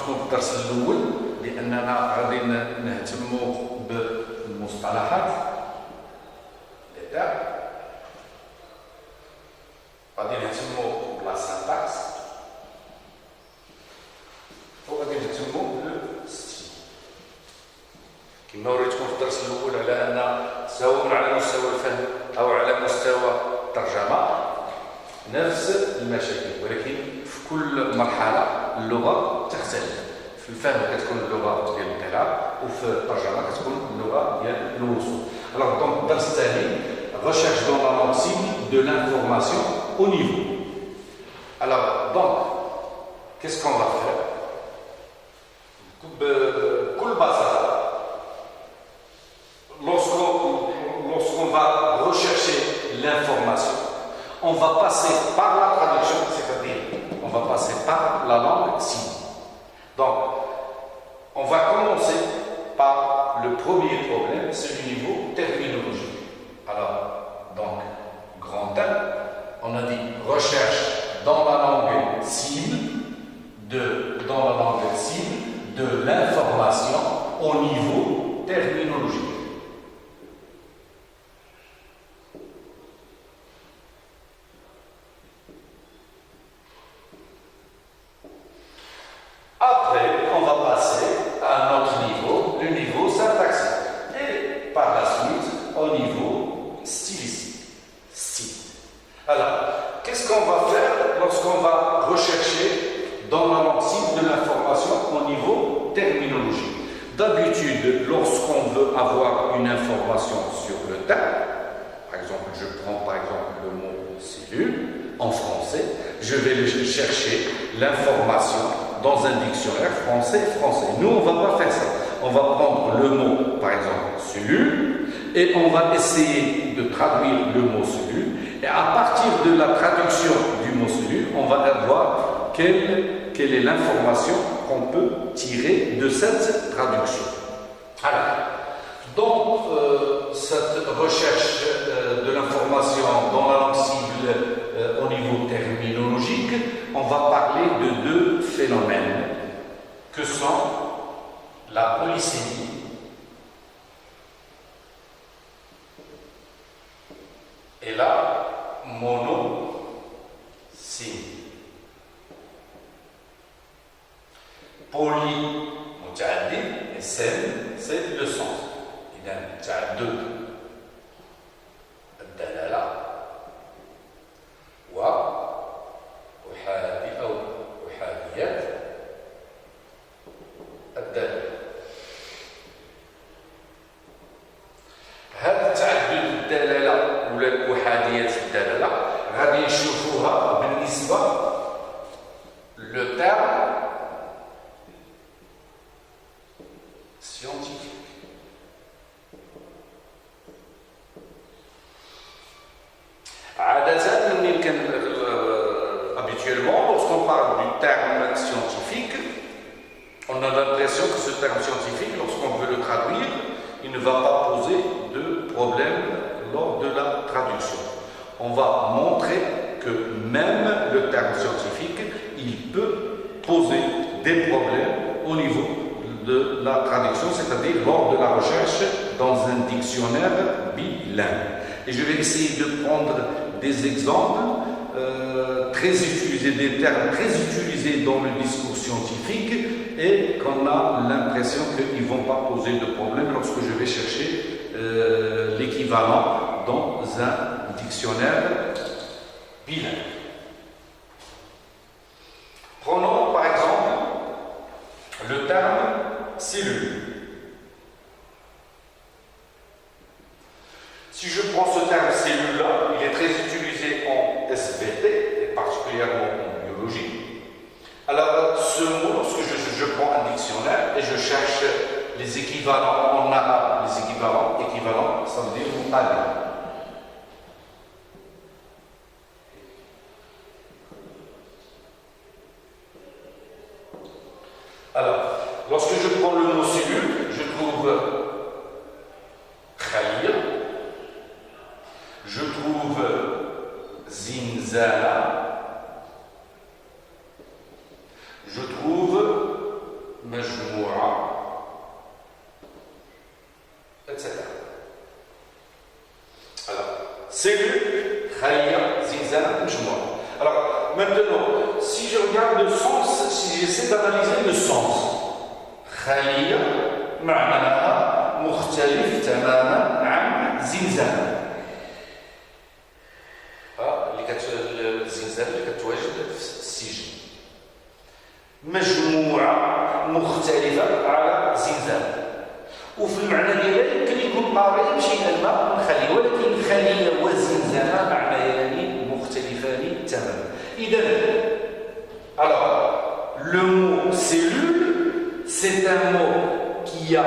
تكون في الدرس الاول لاننا غادي نهتموا بالمصطلحات ديتا، غادي نهتموا بلا سانتاكس وغادي نهتموا بالستيل. كما وريتكم في الدرس الاول على ان سواء على مستوى الفهم او على مستوى الترجمه نفس المشاكل، ولكن في كل مرحله اللغه تختلف. في الفهم كتكون اللغه ديال القراءه وفي الترجمه كتكون اللغه ديال الوصول. Alors donc الدرس الثاني recherche dans la langue cible de l'information au niveau. Alors donc qu'est-ce qu'on va faire? بكل بساطه lorsqu'on va rechercher l'information, on va passer par la traduction, c'est-à-dire on va passer par la langue cible. Donc, on va commencer par le premier problème, c'est le niveau terminologique. Alors, donc, grand 1, on a dit recherche dans la langue cible de l'information au niveau terminologique. Après, on va passer à un autre niveau, le niveau syntaxique. Et par la suite, au niveau stylistique. Style. Alors, qu'est-ce qu'on va faire lorsqu'on va rechercher dans la langue cible de l'information au niveau terminologique? D'habitude, lorsqu'on veut avoir une information sur le terme, par exemple, je prends par exemple le mot cellule, en français, je vais chercher l'information dans un dictionnaire français. Nous, on ne va pas faire ça. On va prendre le mot, par exemple, cellule, et on va essayer de traduire le mot cellule, et à partir de la traduction du mot cellule, on va voir quelle est l'information qu'on peut tirer de cette traduction. Alors, dans cette recherche de l'information dans la langue cible au niveau terminologique, on va parler de deux phénomènes que sont la polysémie et la monosémie. Poly, متعدد, et sème, c'est le sens. إذا تعدد الدلالة وأحادي أو أحاديات الدلالة. هذا تعدد الدلالة ولا أحاديات الدلالة غادي نشوفوها بالنسبة لو terme scientifique. Habituellement, lorsqu'on parle du terme scientifique, on a l'impression que ce terme scientifique, lorsqu'on veut le traduire, il ne va pas poser de problème lors de la traduction. On va montrer que même le terme scientifique, il peut poser des problèmes au niveau de la traduction, c'est-à-dire lors de la recherche dans un dictionnaire bilingue. Et je vais essayer de prendre des exemples très utilisés, des termes très utilisés dans le discours scientifique et qu'on a l'impression qu'ils ne vont pas poser de problème lorsque je vais chercher l'équivalent dans un dictionnaire bilingue. Prenons par exemple le terme cellule. Si je prends ce terme cellule-là, il est très utilisé en SVT, et particulièrement en biologie. Alors, ce mot, lorsque je prends un dictionnaire et je cherche les équivalents en arabe, les équivalents, ça veut dire mutali. Alors, lorsque je prends le mot cellule, je trouve khalir, je trouve zinzana, je trouve cellule, khalia, zinzana, mjmoua. Alors, maintenant, si je regarde le sens, si j'essaie d'analyser le sens, khalia, معناها مختلف تماما عن زنزانة. الزنزانة اللي كتواجد في السجن. مجموعة مختلفة على زنزانة. وفي المعنى ديالها يمكن يكون قريب شيئا ما من خلية، ولكن الخلية والزنزانة معنيان مختلفان تماما. إذا alors le mot cellule, c'est un mot qui a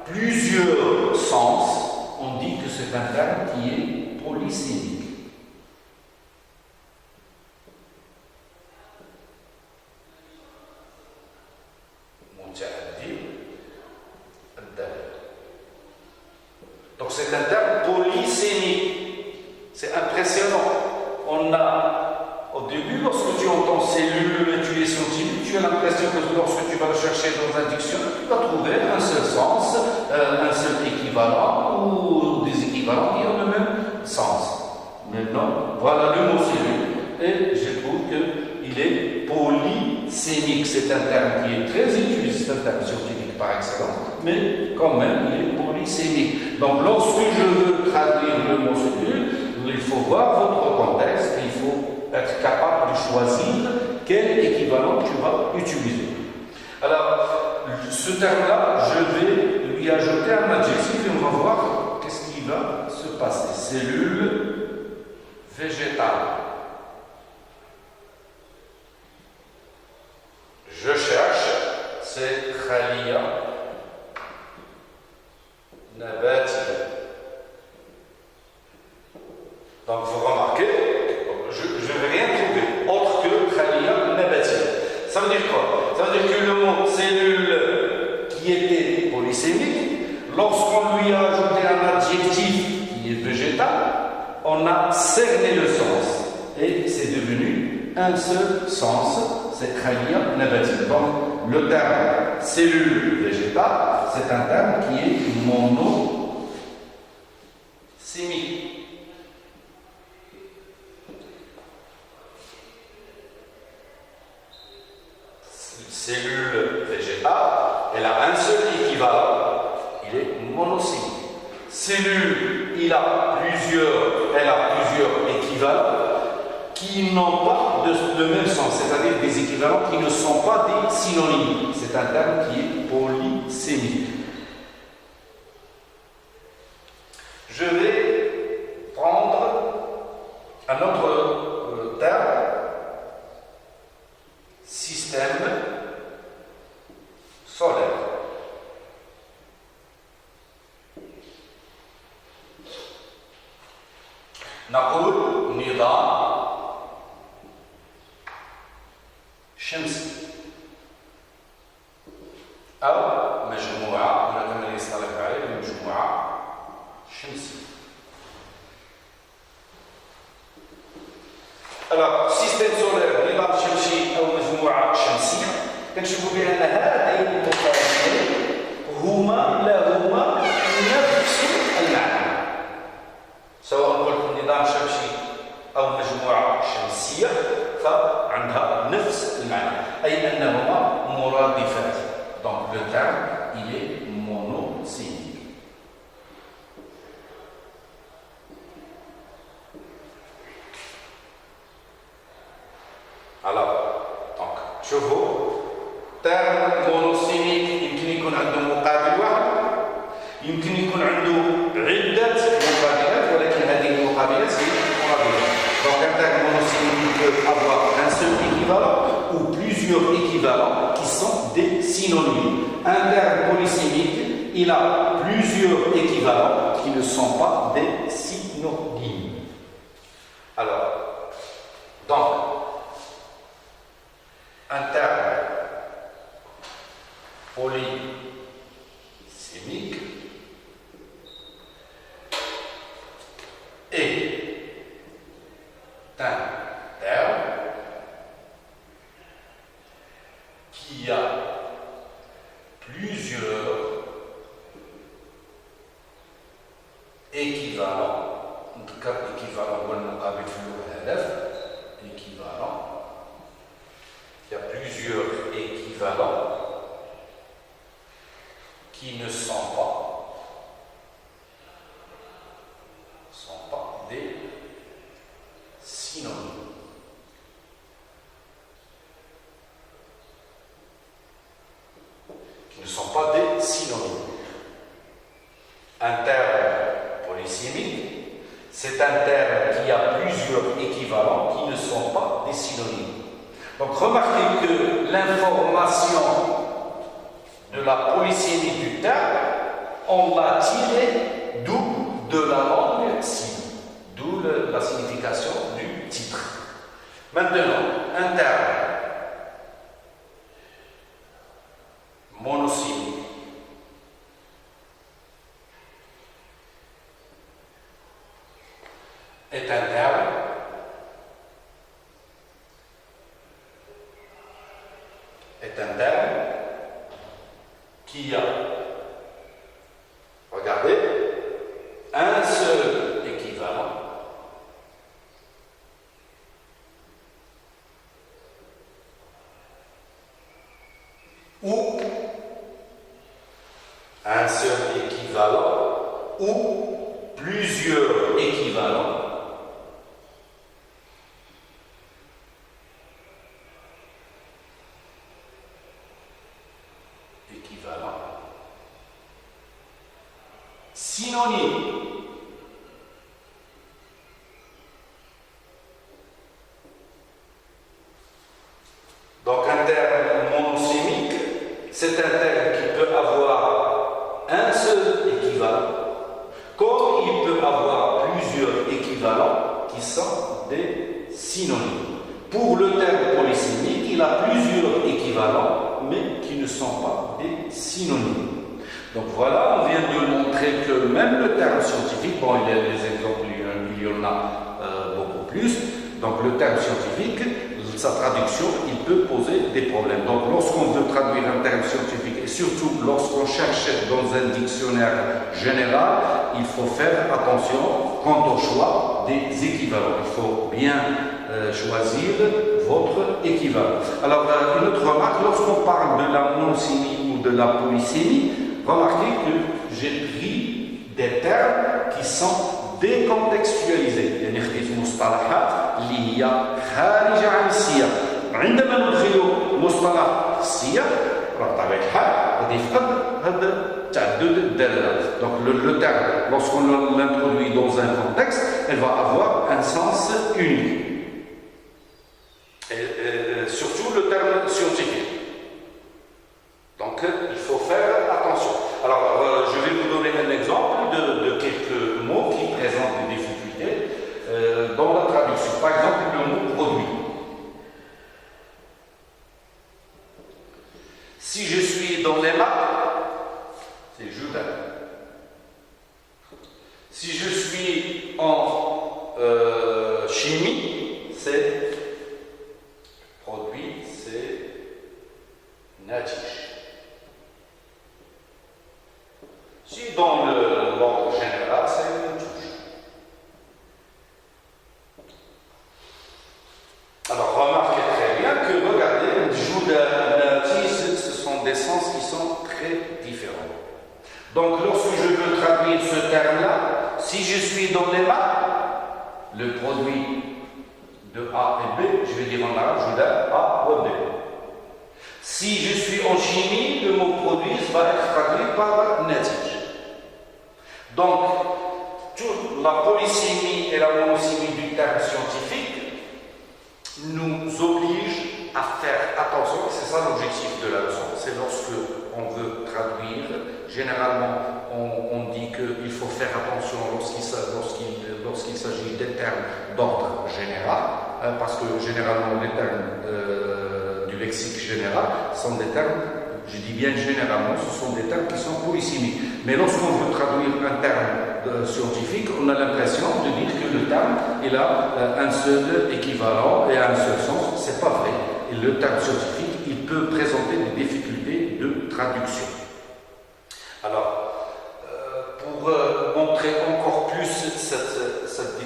plusieurs sens. On dit que c'est un terme qui est polysémique. Donc c'est un terme polysémique. C'est impressionnant. On a, au début, lorsque tu entends cellule, tu es scientifique, tu as l'impression que lorsque tu vas le chercher dans un dictionnaire, tu vas trouver un seul sens, un seul équivalent ou des équivalents qui ont le même sens. Maintenant, voilà le mot cellule. Et je trouve qu'il est polysémique. C'est un terme qui est très utilisé, c'est un terme scientifique par excellence, mais quand même, il est polysémique. Donc, lorsque je veux traduire le mot cellule, il faut voir votre contexte, il faut être capable de choisir quel équivalent tu vas utiliser. Alors, ce terme-là, je vais lui ajouter un adjectif et on va voir qu'est-ce qui va se passer. Cellule végétale. Je cherche, c'est khalia nabatiya. Donc vous remarquez, je ne vais rien trouver autre que khalia nabatiya. Ça veut dire quoi? Ça veut dire que le mot cellule qui était polysémique, lorsqu'on lui a ajouté un adjectif qui est végétal, on a cerné le sens et c'est devenu un seul sens, c'est khalia nabatiya. Donc le terme cellule végétale, c'est un terme qui est monosémique. Cellule végétale, elle a un seul équivalent, il est monosémique. Cellule, elle a plusieurs équivalents qui n'ont pas le même sens, c'est-à-dire des équivalents qui ne sont pas des synonymes. C'est un terme qui est polysémique. Je vais prendre un autre terme, système solaire. نقول نظام شمسي أو مجموعة، هنا كما يصطلح عليه مجموعة شمسية. Alors, système solaire نظام شمسي أو مجموعة شمسية، كنشوفوا بأن هذين المفردين هما نفس المعنى. سواء قلت نظام شمسي أو مجموعة شمسية فعندها نفس المعنى، أي أنهما مرادفات. Donc le terme, il est monosémique. Alors, donc, شوفوا terme monosémique يمكن يكون عنده مقابل واحد، يمكن يكون عنده عدة مقابلات، ولكن هذه المقابلات هي مرادفة. Donc un terme monosémique peut avoir un seul équivalent ou plusieurs équivalents qui sont des synonymes. Un terme polysémique, il a plusieurs équivalents qui ne sont pas des synonymes. Alors, donc, un terme polysémique est un terme qui a plusieurs équivalents équivalent, équivalent. Il y a plusieurs équivalents qui ne sont pas des synonymes. Qui ne sont pas des synonymes. Un terme polysémique, c'est un terme qui a plusieurs équivalents qui ne sont pas des synonymes. Donc remarquez que l'information de la polysémie du terme, on l'a tirée d'où? De la langue cible, d'où la signification du titre. Maintenant, un terme monosémique est un terme qui a, regardez, un seul équivalent ou un seul équivalent ou plusieurs équivalents synonyme. Donc un terme monosémique, c'est un terme qui peut avoir un seul équivalent, comme il peut avoir plusieurs équivalents qui sont des synonymes. Pour le terme polysémique, il a plusieurs équivalents, mais qui ne sont pas des synonymes. Donc voilà, on vient de montrer que même le terme scientifique, bon, il y a des exemples, il y en a beaucoup plus. Donc le terme scientifique, sa traduction, il peut poser des problèmes. Donc lorsqu'on veut traduire un terme scientifique, et surtout lorsqu'on cherche dans un dictionnaire général, il faut faire attention quant au choix des équivalents. Il faut bien choisir votre équivalent. Alors une autre remarque, lorsqu'on parle de la monosémie ou de la polysémie, remarquez que j'ai pris des termes qui sont décontextualisés. يعني خديت مصطلحات اللي هي خارجة عن السياق. عندما ندخل مصطلح السياق بطبيعة الحال غادي يفقد هذا تعدد الدلالات. Donc le terme, lorsqu'on l'introduit dans un contexte, elle va avoir un sens unique. Et surtout le terme scientifique. Donc il faut faire attention. Alors je vais vous donner un exemple de quelques mots qui présentent des difficultés dans la traduction. Par exemple, le mot produit. Si je suis dans les maths, c'est Judas. Si je suis en chimie, c'est produit, c'est Natish. Si dans l'ordre général, c'est une touche. Alors remarquez très bien que, regardez, Judas, Natis, ce sont des sens qui sont très différents. Donc lorsque je veux traduire ce terme-là, si je suis dans les maths, le produit de A et B, je vais dire en arabe, Judas, A ou B. Si je suis en chimie, le mot produit va être traduit par Natish. Donc, toute la polysémie et la monosémie du terme scientifique nous obligent à faire attention, et c'est ça l'objectif de la leçon. C'est lorsque on veut traduire, généralement on dit qu'il faut faire attention lorsqu'il s'agit des termes d'ordre général, parce que généralement les termes du lexique général sont des termes, je dis bien généralement, ce sont des termes qui sont polysémiques. Mais lorsqu'on veut traduire un terme scientifique, on a l'impression de dire que le terme il a un seul équivalent et un seul sens. C'est pas vrai. Et le terme scientifique, il peut présenter des difficultés de traduction. Alors, pour montrer encore plus cette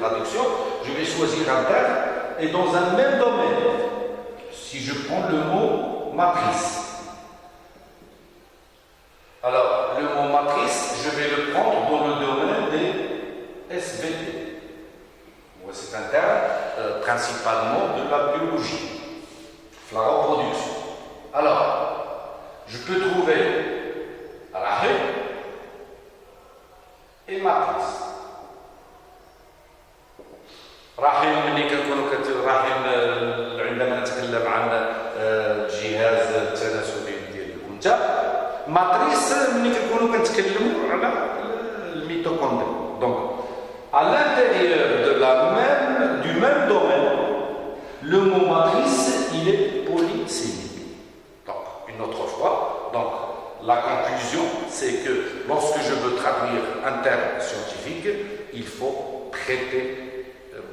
traduction, je vais choisir un terme et dans un même domaine. Si je prends le mot matrice, alors le mot matrice, je vais le prendre dans le domaine des SVT. C'est un terme principalement de la biologie, la reproduction. Alors, je peux trouver rahim et matrice. رحم ملي كنكونوا رحم عندما نتكلم عن الجهاز التناسلي ديال الانثى ماتريس ملي كنكونوا كنتكلموا على الميتوكوندري دونك à l'intérieur du même domaine le mot matrice il est polysémique. Donc une autre fois, donc la conclusion c'est que lorsque je veux traduire un terme scientifique il faut prêter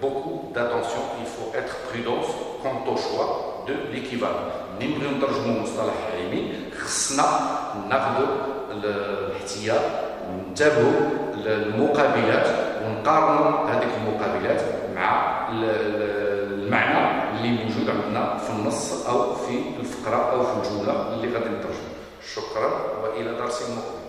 beaucoup d'attention, il faut être prudent quant au choix de l'équivalent. نبغي نترجموا مصطلح علمي خصنا ناخذوا الاحتياط ونتابعوا المقابلات ونقارنوا هذه المقابلات مع المعنى اللي موجود عندنا في النص او في الفقره او في الجمله اللي غادي نترجمها. شكرا والى درس مقبل.